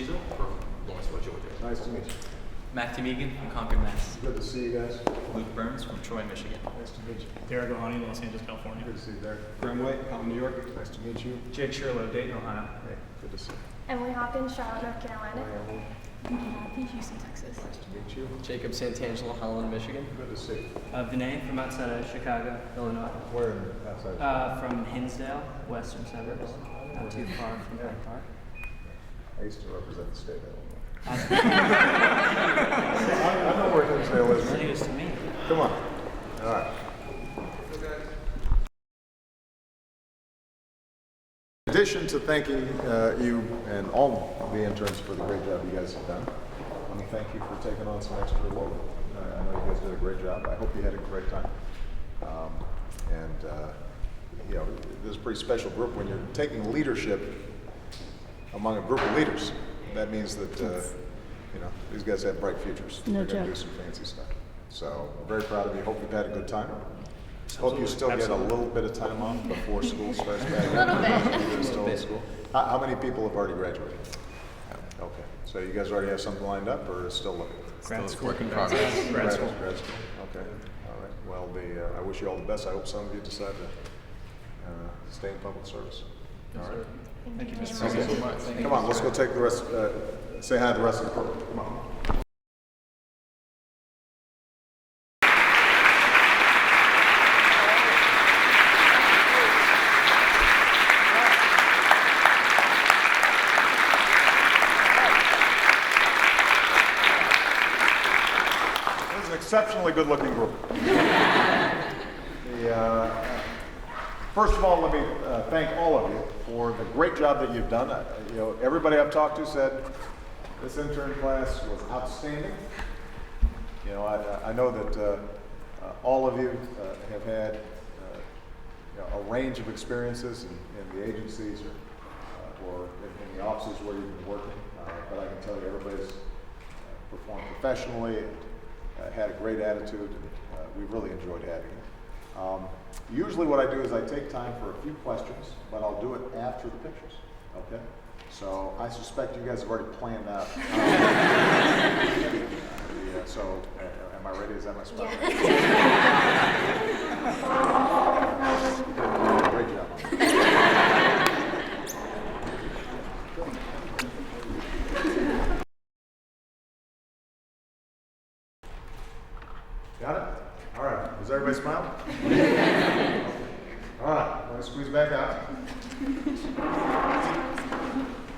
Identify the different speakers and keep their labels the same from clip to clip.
Speaker 1: Cesar from Lawrenceville, Georgia.
Speaker 2: Nice to meet you.
Speaker 3: Matthew Megan from Concord, Mass.
Speaker 2: Good to see you guys.
Speaker 3: Luke Burns from Troy, Michigan.
Speaker 2: Nice to meet you.
Speaker 4: Derek Ohani, Los Angeles, California.
Speaker 2: Good to see you there.
Speaker 5: Graham White, Compton, New York.
Speaker 2: Nice to meet you.
Speaker 5: Jake Sherlow, Dayton, Ohio.
Speaker 2: Hey, good to see you.
Speaker 6: Emily Hawkins, Charlotte, North Carolina.
Speaker 7: Houston, Texas.
Speaker 2: Nice to meet you.
Speaker 8: Jacob Santangelo, Holland, Michigan.
Speaker 2: Good to see you.
Speaker 4: Vinay from outside of Chicago, Illinois.
Speaker 2: Where outside?
Speaker 4: From Hinsdale, western suburbs, not too far from Hyde Park.
Speaker 2: I used to represent the state of Illinois.
Speaker 4: I
Speaker 2: I know where Hinsdale is.
Speaker 4: think it was to me.
Speaker 2: Come on. All right. In addition to thanking you and all the interns for the great job you guys have done, I want to thank you for taking on some extra load. I know you guys did a great job. I hope you had a great time. You know, this is a pretty special group when you're taking leadership among a group of leaders. That means that you know, these guys have bright futures.
Speaker 7: No
Speaker 2: They're going to
Speaker 7: joke.
Speaker 2: do some fancy stuff. So I'm very proud of you. Hope you've had a good time. Hope you still get a little bit of time off before school starts back.
Speaker 6: A little bit.
Speaker 2: You're still in school. How many people have already graduated? Okay. So you guys already have something lined up, or still looking?
Speaker 3: Grad school. Work in progress.
Speaker 2: Grad school. Grad school. Okay. All right. Well, I wish you all the best. I hope some of you decide to stay in public service. All right.
Speaker 4: Thank you, Mr.
Speaker 3: Thank you so much.
Speaker 2: Come on, let's go take the rest. Say hi to the rest of the program. Come on. This is an exceptionally good-looking group. First of all, let me thank all of you for the great job that you've done. You know, everybody I've talked to said this intern class was outstanding. You know, I know that all of you have had you know, a range of experiences in the agencies or in the offices where you've been working, but I can tell you everybody's performed professionally and had a great attitude, and we've really enjoyed having you. Usually what I do is I take time for a few questions, but I'll do it after the pictures, okay? So I suspect you guys have already planned out. So am I ready? Is that my spot? Yeah. Great job. Got it? All right. Is everybody smiling? All right. Let me squeeze back out.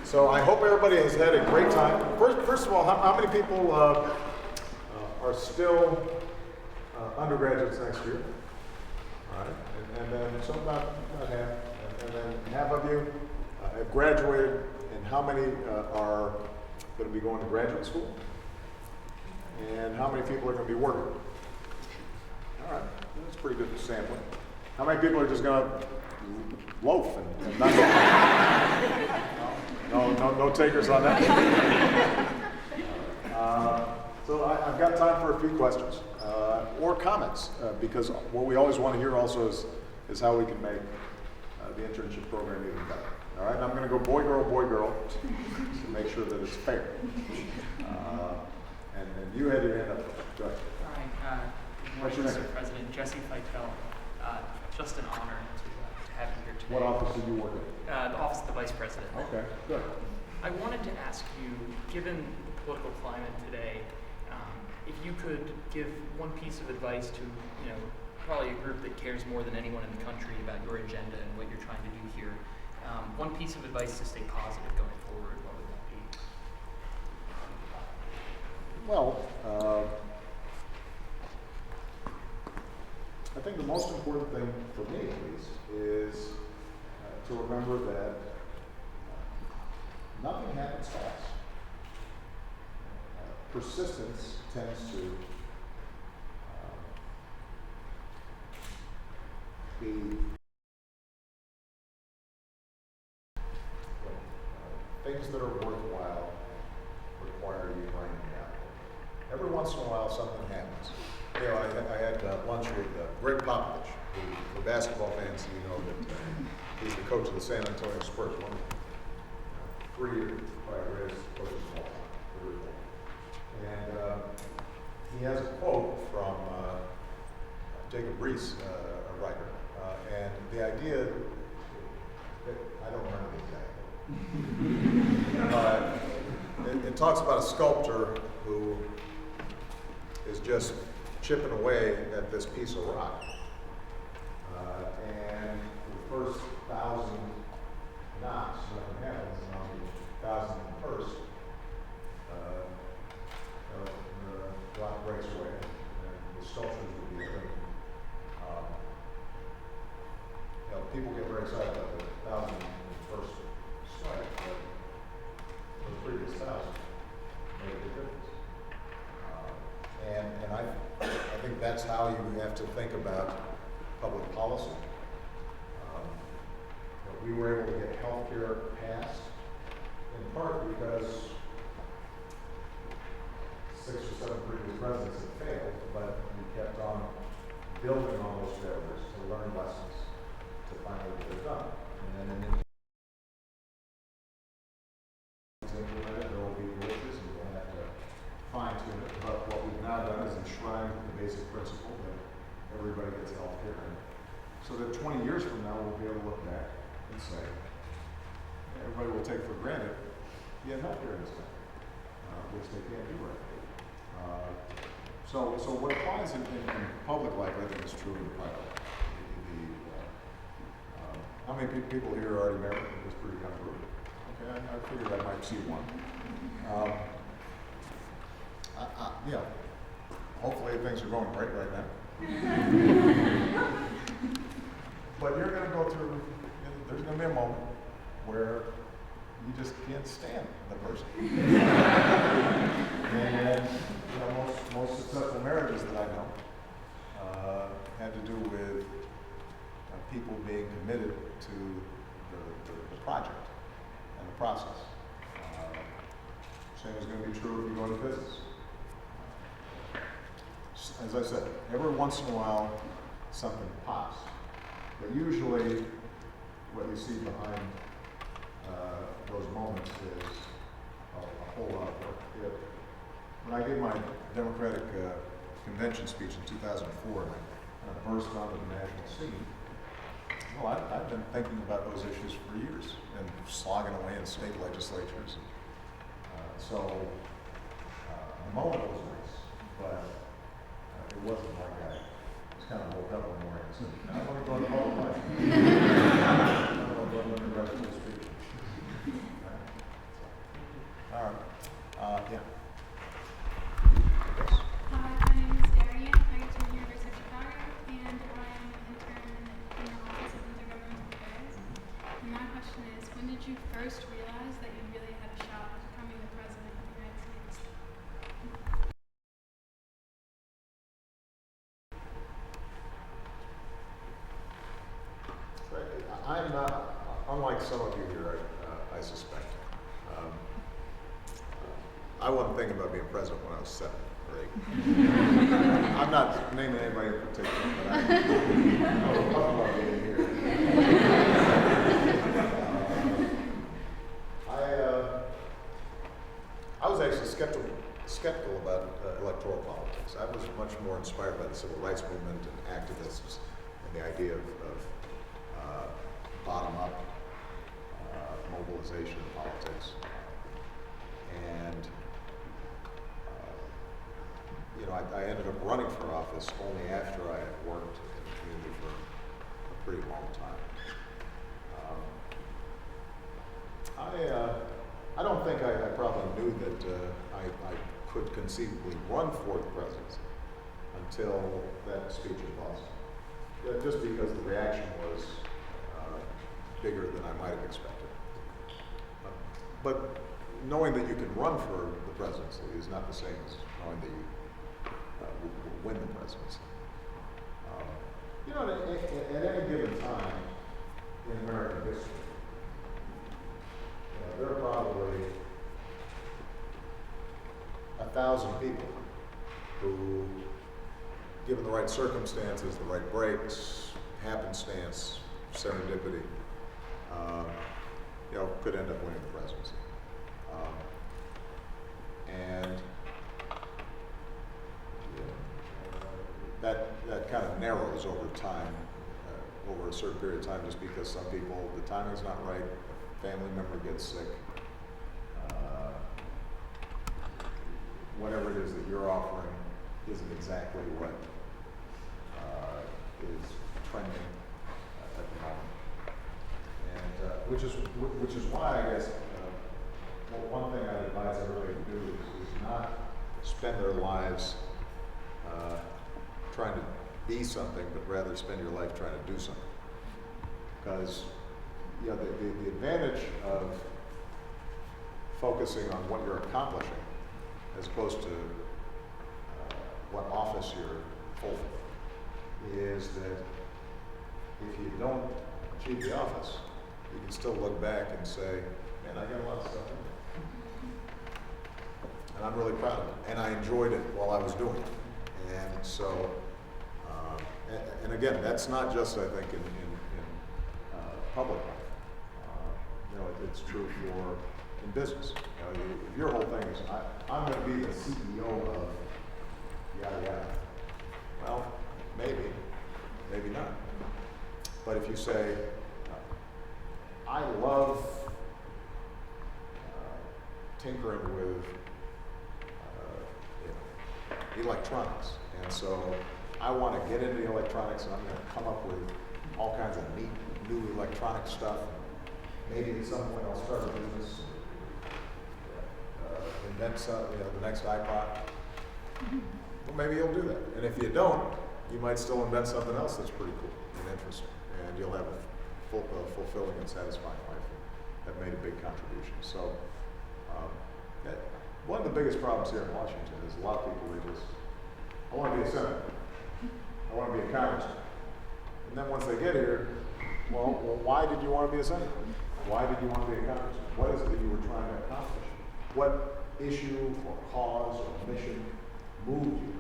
Speaker 2: So I hope everybody has had a great time. First of all, how many people are still undergraduates next year? All right. And then some about half. And then half of you have graduated. And how many are going to be going to graduate school? And how many people are going to be working? All right, that's pretty good sampling. How many people are just going to loaf and not go? No takers on that. So I've got time for a few questions or comments because what we always want to hear also is how we can make the internship program even better. All right, and I'm going to go boy, girl to make sure that it's fair. And you had your hand up. Go ahead.
Speaker 9: Hi,
Speaker 2: What's your name?
Speaker 9: Mr. President, Jesse Feitel. Just an honor to have you here today.
Speaker 2: What office did you work in?
Speaker 9: The Office of the Vice President.
Speaker 2: Okay, good.
Speaker 9: I wanted to ask you, given the political climate today, if you could give one piece of advice to, you know, probably a group that cares more than anyone in the country about your agenda and what you're trying to do here. One piece of advice to stay positive going forward, what would that be?
Speaker 2: Well, I think the most important thing for me, at least, is to remember that nothing happens fast. Persistence tends to be things that are worthwhile require you grinding out. Every once in a while, something happens. You know, I had lunch with Greg Popovich, who, for basketball fans, you know that he's the coach of the San Antonio Spurs. created by the greatest coaches of all time, the reform. And he has a quote from Jacob Riis, a writer, and the idea, I don't remember the exact quote. It talks about a sculptor who is just chipping away at this piece of rock. And for the first 1,000 knocks, nothing happens, and on the 1,001st, the rock breaks away, and the sculptures will be open. People get very excited about the 1,001st strike, but the previous 1,000 made a big difference. And I think that's how you have to think about public policy. We were able to get health care passed in part because 6 or 7 previous presidents had failed, but we kept on building on those failures to learn lessons to finally get it done. And then implemented, there will be glitches and we'll have to fine tune it. But what we've now done is enshrine the basic principle that everybody gets health care. So that 20 years from now, we'll be able to look back and say, everybody will take for granted he had health care in this country, which they can't do right now. So what applies in public life, I think, is true in private life. How many people here are already married? It's pretty young group. Okay, I figured I might see one. Hopefully things are going great right now. But you're going to go through, there's going to be a moment where you just can't stand the person. And most successful marriages that I know had to do with people being committed to the project and the process. Same is going to be true if you go into business. As I said, every once in a while something pops. But usually what you see behind those moments is a whole lot of work. When I gave my Democratic convention speech in 2004, and I burst onto the national scene, well, I've been thinking about those issues for years and slogging away in state legislatures. So the moment was nice, but it wasn't like I was kind of woke up one morning and said, I want to go to public life. I want to go to the rest of the speech. All right. Yeah. Yes.
Speaker 7: Hi, my name is Darian. I go to the University of Chicago, and I'm an intern in the Office of Intergovernmental Affairs. And my question is, when did you first realize that you really had a shot at becoming the President of the United States?
Speaker 2: I'm not, unlike some of you here, I suspect. I wasn't thinking about being president when I was 7 or 8. I'm not naming anybody in particular, but I was talking about being here. I was actually skeptical about electoral politics. I was much more inspired by the civil rights movement and activists and the idea of bottom-up mobilization in politics. And I ended up running for office only after I had worked in the community for a pretty long time. I don't think I probably knew that I could conceivably run for the presidency until that speech in Boston. Yeah, just because the reaction was bigger than I might have expected. But knowing that you can run for the presidency is not the same as knowing that you will win the presidency. At any given time in American history, there are probably 1,000 people who, given the right circumstances, the right breaks, happenstance, serendipity, could end up winning the presidency. And that kind of narrows over time, over a certain period of time, just because some people, the timing's not right, a family member gets sick, whatever it is that you're offering isn't exactly what is trending at the moment. And which is why I guess one thing I'd advise everybody to do is not spend their lives trying to be something, but rather spend your life trying to do something. Because the advantage of focusing on what you're accomplishing as opposed to what office you're holding is that if you don't achieve the office, you can still look back and say, man, I got a lot of stuff in there. And I'm really proud of it. And I enjoyed it while I was doing it. And so, and again, that's not just, I think, in public life. It's true for in business. If your whole thing is, I'm going to be the CEO of yada yada. Well, maybe not. But if you say, I love tinkering with electronics, and so I want to get into electronics, and I'm going to come up with all kinds of neat new electronic stuff. Maybe at some point I'll start a business, invent the next iPod. Well, maybe you'll do that. And if you don't, you might still invent something else that's pretty cool and interesting, and you'll have a fulfilling and satisfying life and have made a big contribution. So, one of the biggest problems here in Washington is a lot of people, I want to be a senator. I want to be a congressman. And then once they get here, well, why did you want to be a senator? Why did you want to be a congressman? What is it that you were trying to accomplish? What issue or cause or mission moved you?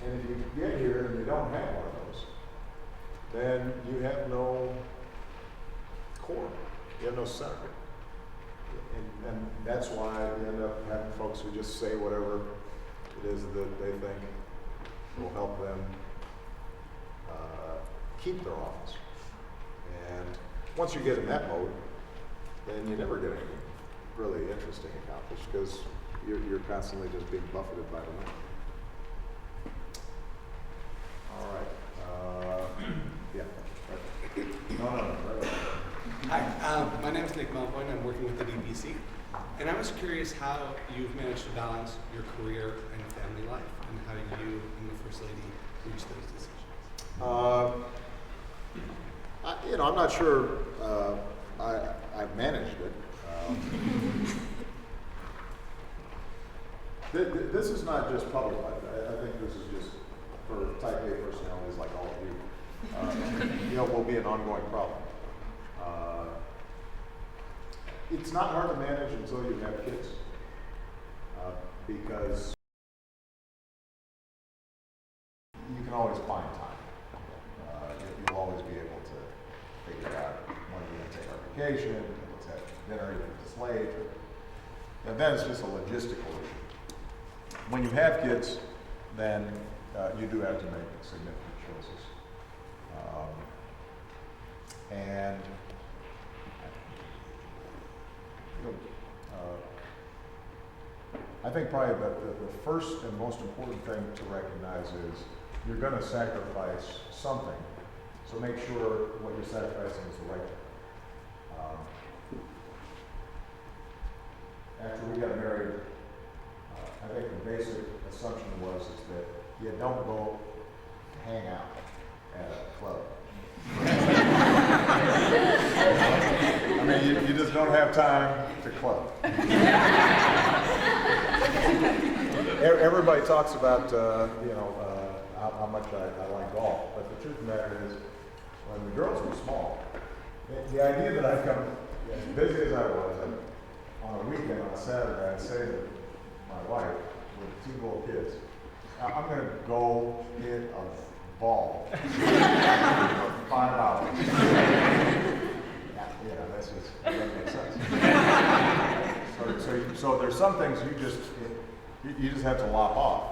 Speaker 2: And if you get here and you don't have one of those, then you have no core. You have no center. And that's why you end up having folks who just say whatever it is that they think will help them keep their office. And once you get in that mode, then you never get anything really interesting accomplished because you're constantly just being buffeted by the wind. All right. Yeah. Right. No. Right.
Speaker 10: Hi, my name is Nick Melvoin. I'm working with the DPC. And I was curious how you've managed to balance your career and family life and how you and the First Lady reach those decisions.
Speaker 2: I'm not sure I managed it. This is not just public life. I think this is just for type A personalities like all of you. Will be an ongoing problem. It's not hard to manage until you have kids, because you can always find time. You'll always be able to figure out when you're going to take our vacation, let's have dinner, if it's late. And then it's just a logistical issue. When you have kids, then you do have to make significant choices. And I think probably the first and most important thing to recognize is you're going to sacrifice something, so make sure what you're sacrificing is the right thing. After we got married, I think the basic assumption is that you don't go hang out at a club. I mean, you just don't have time to club. Everybody talks about, how much I like golf, but the truth of the matter is, when the girls were small, the idea that I'd come, as busy as I was, on a weekend, on a Saturday, I'd say to my wife, with 2 little kids, I'm going to go hit a ball for 5 hours. That's just, that doesn't make sense. So there's some things you just have to lop off.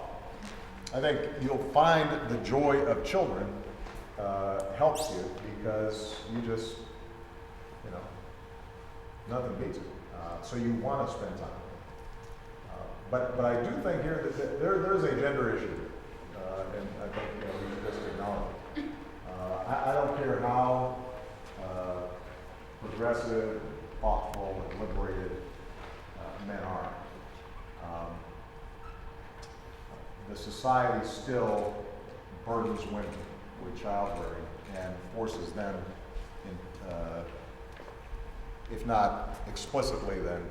Speaker 2: I think you'll find the joy of children helps you because you just, you know, nothing beats it. So you want to spend time. But I do think here that there's a gender issue, and I think we should just acknowledge it. I don't care how progressive, thoughtful, and liberated men are. The society still burdens women with childbearing and forces them, if not explicitly, then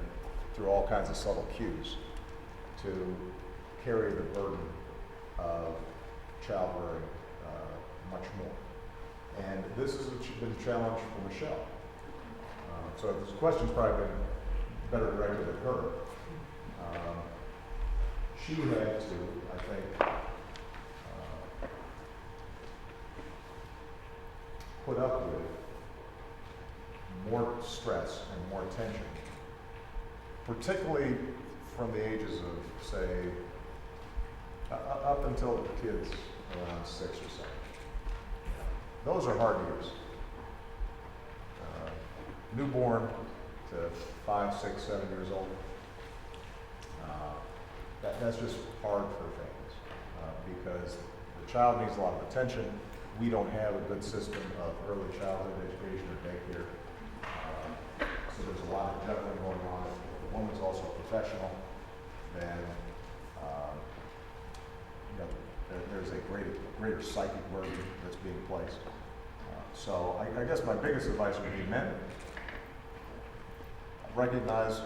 Speaker 2: through all kinds of subtle cues, to carry the burden of childbearing much more. And this has been a challenge for Michelle. So this question's probably been better directed at her. She had to, I think, put up with more stress and more tension, particularly from the ages of, say, up until the kids around 6 or 7. Those are hard years. Newborn to 5, 6, 7 years old. That's just hard for families because the child needs a lot of attention. We don't have a good system of early childhood education or daycare. So there's a lot of juggling going on. If the woman's also a professional, then there's a greater psychic burden that's being placed. So I guess my biggest advice would be men. Recognize,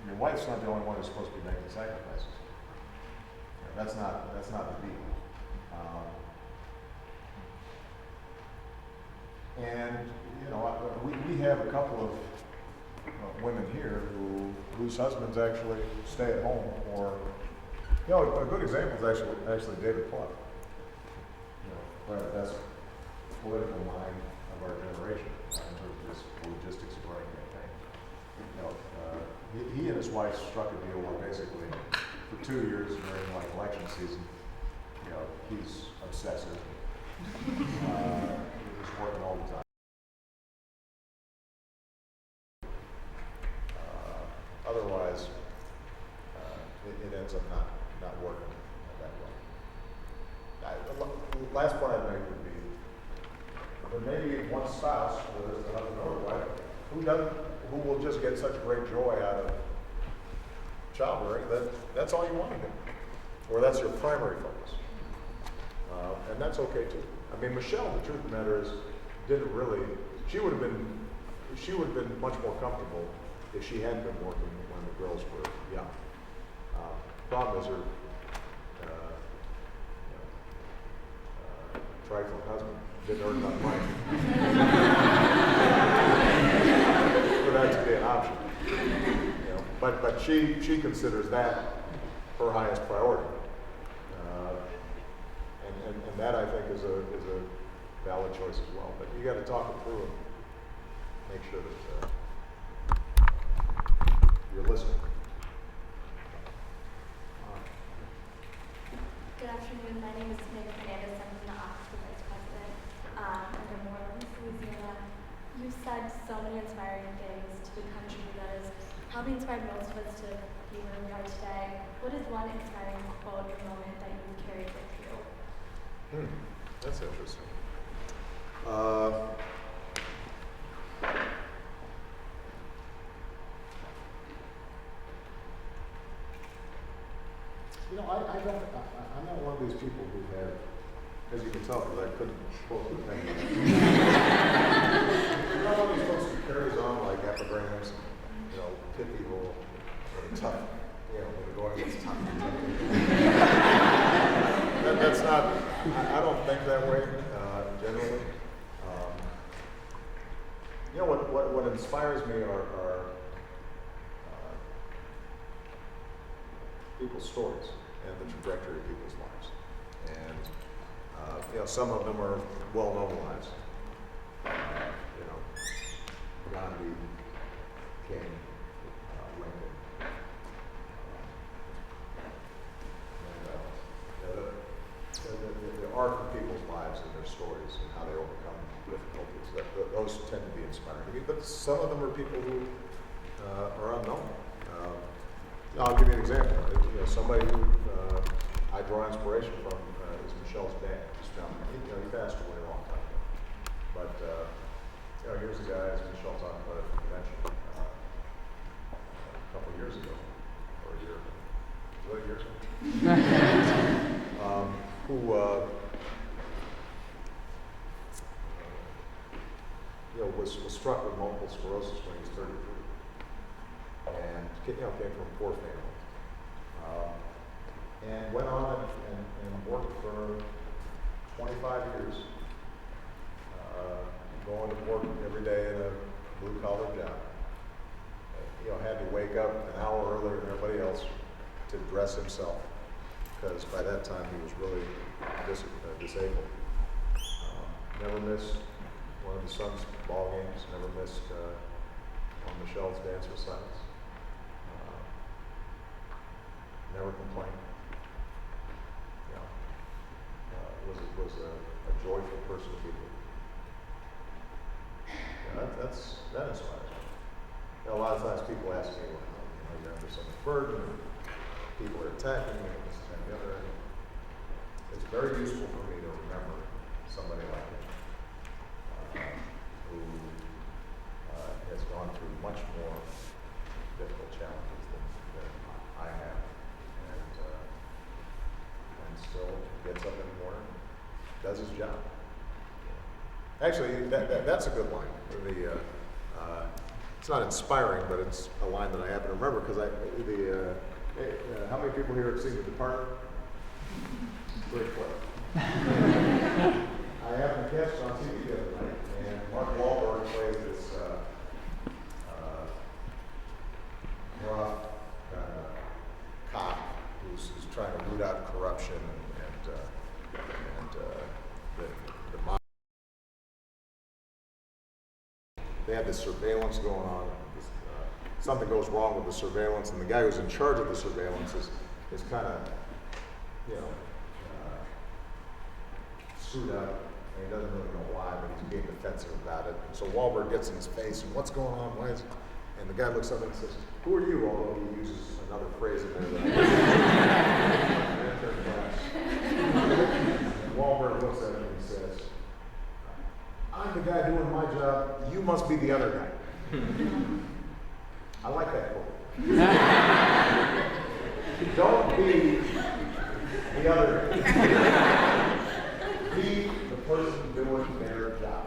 Speaker 2: your wife's not the only one who's supposed to be making sacrifices. That's not the deal. And we have a couple of women here whose husbands actually stay at home, or a good example is actually David Clark. Probably the best political mind of our generation in terms of just logistics of running a campaign. He and his wife struck a deal where basically for 2 years during election season, he's obsessive. He's working all the time. Otherwise, it ends up not working that well. The last point I'd make would be there may be one spouse, whether it's the husband or the wife, who will just get such great joy out of childbearing that's all you want to do, or that's your primary focus, and that's okay too. I mean, Michelle, the truth of the matter is, didn't really. She would have been much more comfortable if she hadn't been working when the girls were young. Problem is her trifling husband didn't earn enough money for that to be an option. But she considers that her highest priority, and that I think is a valid choice as well. But you got to talk it through and make sure that you're listening.
Speaker 6: Good afternoon. My name is Megan Fernandez. I'm from the Office of Vice President under New Orleans, Louisiana. You said so many inspiring things to the country that is probably inspired most of us to be where we are today. What is one inspiring quote or moment that you've carried with you?
Speaker 2: That's interesting. I'm not one of these people who have, as you can tell, because I couldn't quote the thing. I'm not one of these folks who carries on like epigrams, pithy or tough, when the going gets tough. That's not, I don't think that way, generally. What inspires me are people's stories and the trajectory of people's lives. And, some of them are well-known lives. Gandhi, King, those tend to be inspiring to me. But some of them are people who are unknown. I'll give you an example. Somebody who I draw inspiration from is Michelle's dad. He passed away a long time ago. But here's a guy, as Michelle talked about at the convention a couple of years ago, or a year ago. Was it a year ago? Who was struck with multiple sclerosis when he was 33, and came from a poor family, and went on and worked for 25 years, going to work every day in a blue-collar job. Had to wake up an hour earlier than everybody else to dress himself, because by that time he was really disabled. Never missed one of his son's ball games, never missed one of Michelle's dance recitals. Never complained. Was a joyful person to be with. That inspires me. A lot of times people ask me, you're under so much burden, people are attacking you, and this and the other. And it's very useful for me to remember somebody like him, who has gone through much more difficult challenges than I have, and still gets up in the morning, does his job. Actually, that's a good line. It's not inspiring, but it's a line that I happen to remember because how many people here have seen The Departed? Great play. I happened to catch it on TV the other night, and Mark Wahlberg plays this rough cop who's trying to root out corruption and the mob. They had this surveillance going on. Something goes wrong with the surveillance, and the guy who's in charge of the surveillance is kind of, screwed up, and he doesn't really know why, but he's being defensive about it. And so Wahlberg gets in his face, and what's going on? Why is? And the guy looks up and says, "Who are you?" Although he uses another phrase in there. And Wahlberg looks at him and he says, "I'm the guy doing my job. You must be the other guy." I like that quote. Don't be the other guy. Be the person doing their job.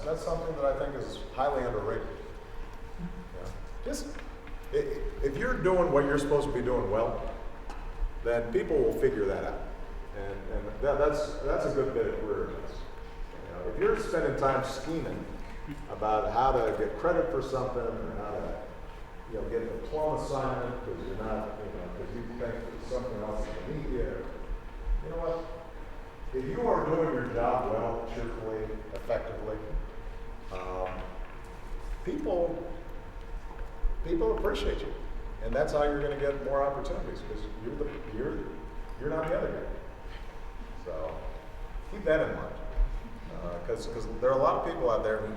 Speaker 2: That's something that I think is highly underrated. Just if you're doing what you're supposed to be doing well, then people will figure that out, and that's a good bit of career advice. If you're spending time scheming about how to get credit for something, or how to get the plum assignment because you're not, because you think that something else is beneath you. You know what? If you are doing your job well, cheerfully, effectively, people appreciate you, and that's how you're going to get more opportunities because you're not the other guy. So keep that in mind, because there are a lot of people out there who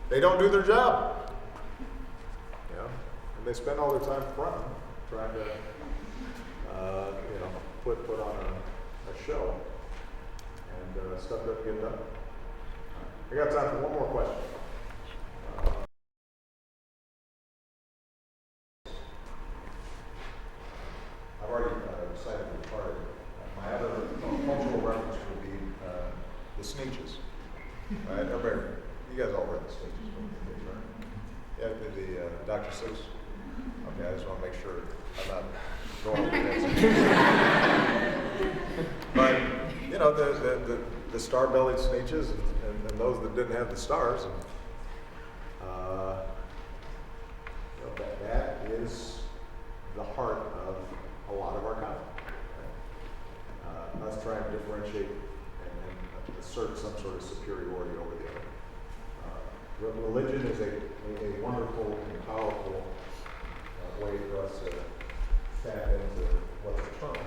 Speaker 2: they don't do their job, and they spend all their time fronting, trying to put on a show, and stuff doesn't get done. I got time for one more question. I've already cited the part. My other cultural reference would be the Sneetches. Right? Everybody, you guys all read the Sneetches, right? Yeah, the Dr. Seuss. Okay, I just want to make sure I'm not going over But the star-bellied Sneetches and those that didn't have the stars, and that is the heart of a lot of our content. Us trying to differentiate and assert some sort of superiority over the other. Religion is a wonderful and powerful way for us to tap into what's eternal.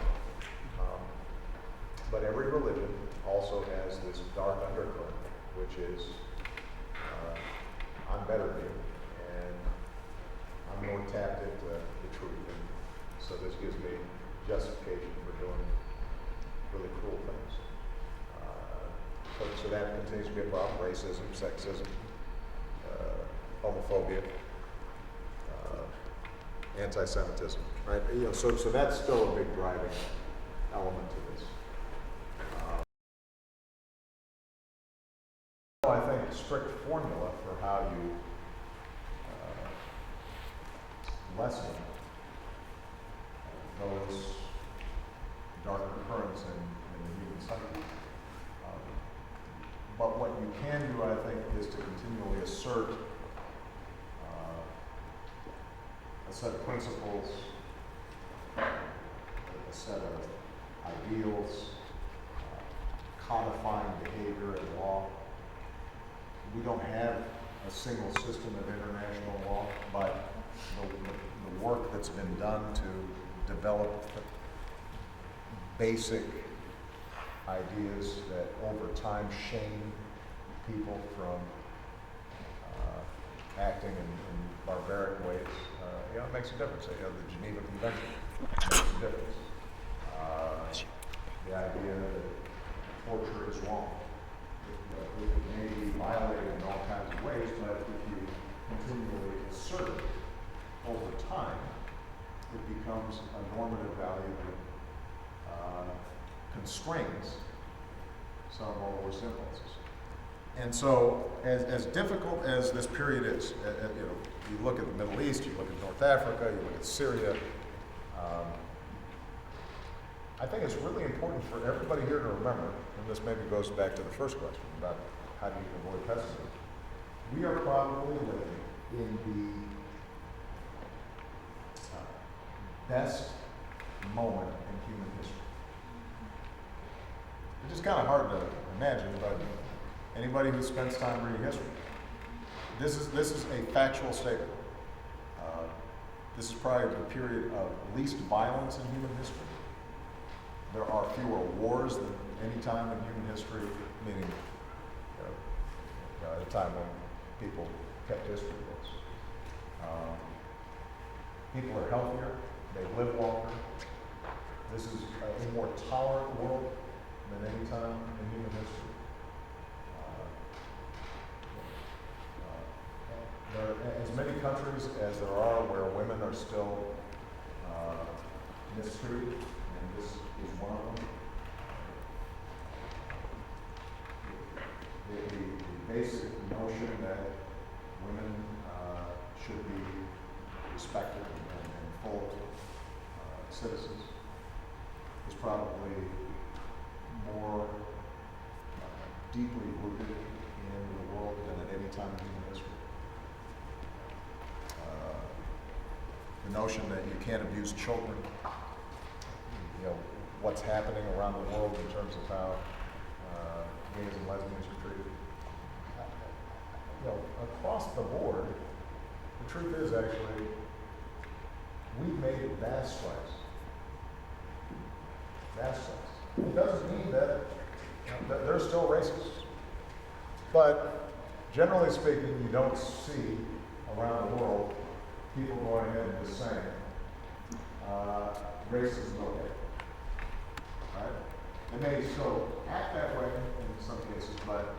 Speaker 2: But every religion also has this dark undercurrent, which which is I'm better than you, and I'm more tapped into the truth, and so this gives me justification for doing really cruel things. So that continues to be a problem: racism, sexism, homophobia, anti-Semitism. Right? So that's still a big driving element to this. I think strict formula for how you lessen those darker currents in the human psyche. But what you can do, I think, is to continually assert a set of principles, a set of ideals, codifying behavior in law. We don't have a single system of international law, but the work that's been done to develop basic ideas that over time shame people from acting in barbaric ways, it makes a difference. The Geneva Convention makes a difference. The idea that torture is wrong. It may be violated in all kinds of ways, but if you continually assert it over time, it becomes a normative value that constrains some of our worst impulses. And so, as difficult as this period is, you look at the Middle East, you look at North Africa, you look at Syria, I think it's really important for everybody here to remember, and this maybe goes back to the first question about how do you avoid pessimism. We are probably living in the best moment in human history. It's just kind of hard to imagine, but anybody who spends time reading history, this is a factual statement. This is probably the period of least violence in human history. There are fewer wars than any time in human history, meaning at a time when people kept history books. People are healthier, they live longer. This is a more tolerant world than any time in human history. There are as many countries as there are where women are still mistreated, and this is one of them. The basic notion that women should be respected and full citizens is probably more deeply rooted in the world than at any time in human history. The notion that you can't abuse children, what's happening around the world in terms of how gays and lesbians are treated. Across the board, the truth is actually we've made vast strides. Vast strides. It doesn't mean that they're still racist, but generally speaking, you don't see around the world people going ahead and just saying racism is okay. Right? They may still act that way in some cases, but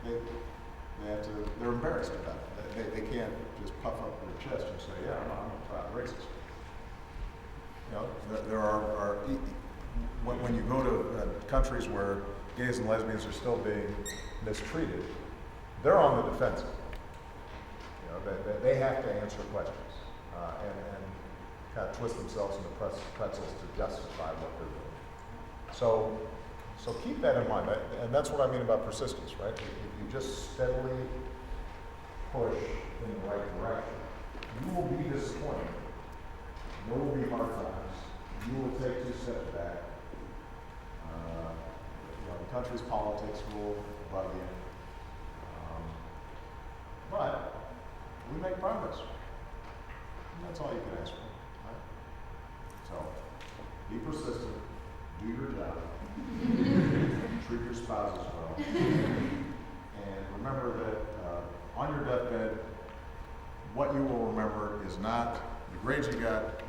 Speaker 2: they're embarrassed about it. They can't just puff up their chest and say, yeah, I'm a proud racist. There are when you go to countries where gays and lesbians are still being mistreated, they're on the defensive. They have to answer questions and kind of twist themselves into pretzels to justify what they're doing. So keep that in mind, and that's what I mean about persistence, right? If you just steadily push in the right direction, you will be disappointed. There will be hard times. You will take 2 steps back. The country's politics will bug you. But we make progress. And that's all you can ask for. Right? So be persistent, do your job, treat your spouses well, is not the grades you got,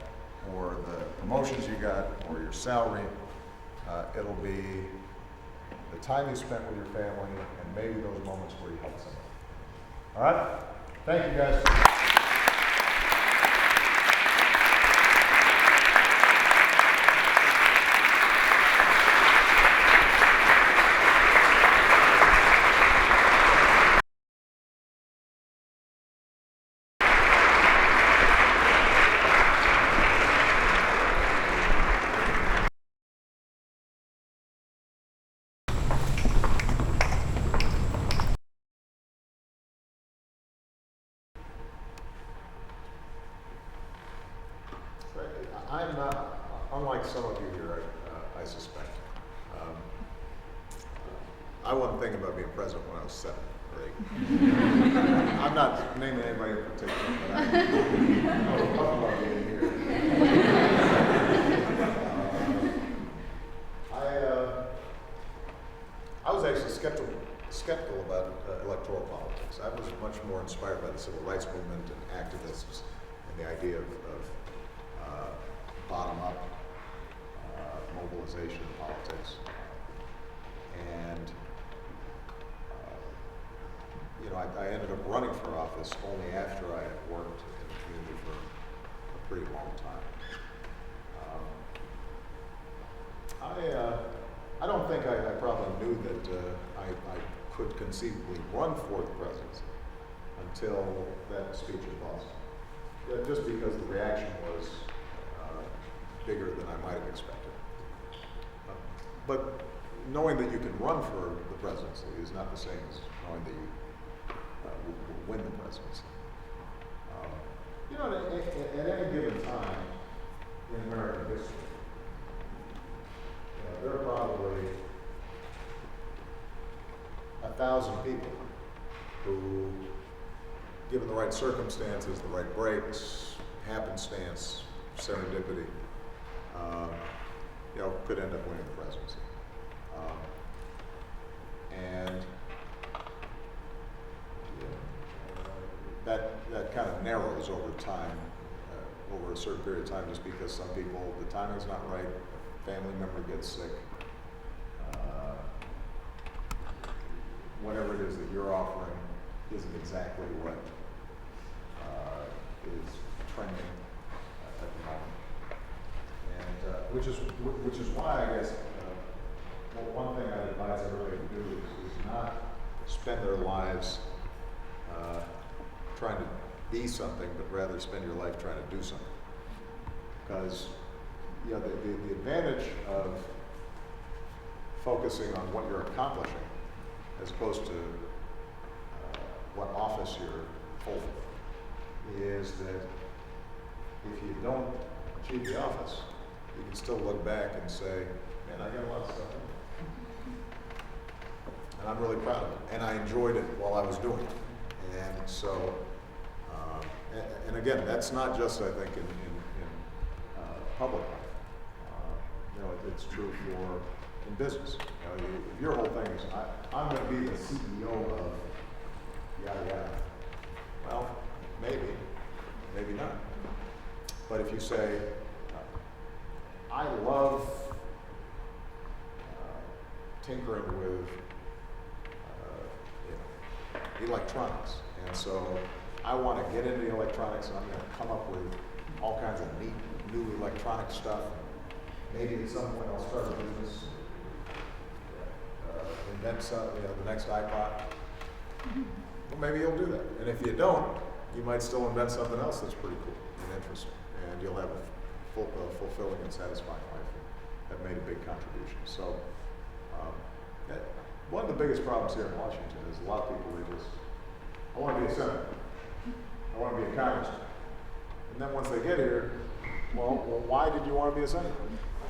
Speaker 2: or the promotions you got, or your salary. It'll be the time you spent with your family and maybe those moments where you helped somebody. All right? Thank you, guys. I'm not, unlike some of you here, I suspect. I wasn't thinking about being president when I was 7 or 8. I'm not naming anybody in particular, but I was talking about being here. I was actually skeptical about electoral politics. I was much more inspired by the civil rights movement and activists and the idea of bottom-up mobilization in politics. And I ended up running for office only after I had worked in the community for a pretty long time. I don't think I probably knew that I could conceivably run for the presidency until that speech in Boston. Just because the reaction was bigger than I might have expected. But knowing that you can run for the presidency is not the same as knowing that you will win the presidency. At any given time in American history, there are probably 1,000 people who, given the right circumstances, the right breaks, happenstance, serendipity, could end up winning the presidency. That kind of narrows over time, over a certain period of time, just because some people, the timing's not right, a family member gets sick, whatever it is that you're offering isn't exactly what is trending at the moment. And which is why I guess one thing I'd advise everybody to do is not spend their lives trying to be something, but rather spend your life trying to do something. Because the advantage of focusing on what you're accomplishing as opposed to what office you're holding is that if you don't achieve the office, you can still look back and say, man, I got a lot of stuff in there. And I'm really proud of it. And I enjoyed it while I was doing it. And so, and again, that's not just, I think, in public life. It's true in business. If your whole thing is, I'm going to be the CEO of yada yada. Well, maybe not. But if you say, I love tinkering with electronics, and so I want to get into electronics, and I'm going to come up with all kinds of neat new electronic stuff. Maybe at some point I'll start a business, invent the next iPod. Well, maybe you'll do that. And if you don't, you might still invent something else that's pretty cool and interesting, and you'll have a fulfilling and satisfying life and have made a big contribution. So one of the biggest problems here in Washington is a lot of people, I want to be a senator. I want to be a congressman. And then once they get here, well, why did you want to be a senator?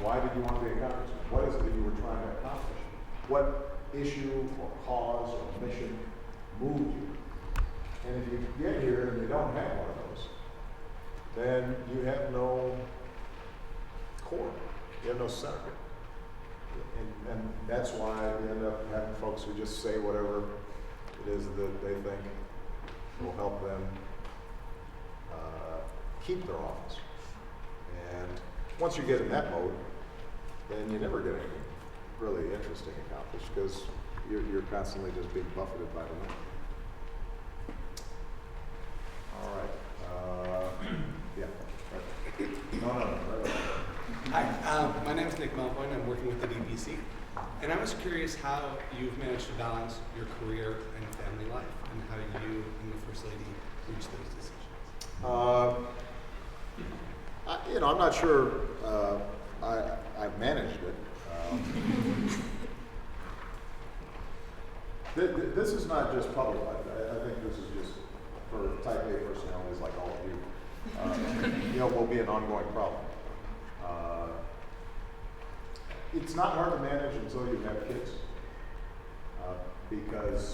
Speaker 2: Why did you want to be a congressman? What is it that you were trying to accomplish? What issue or cause or mission moved you? And if you get here and you don't have one of those, then you have no core. You have no center. And that's why you end up having folks who just say whatever it is that they think will help them keep their office. And once you get in that mode, then you never get anything really interesting accomplished because you're constantly just being buffeted by the wind. All right. Yeah. Right. No. Right.
Speaker 10: Hi, my name is Nick Melvoin. I'm working with the DPC. And I was curious how you've managed to balance your career and family life and how you and the First Lady reach those decisions.
Speaker 2: I'm not sure I've managed it. This is not just public life. I think this is just for type A personalities like all of you. Will be an ongoing problem. It's not hard to manage until you have kids, because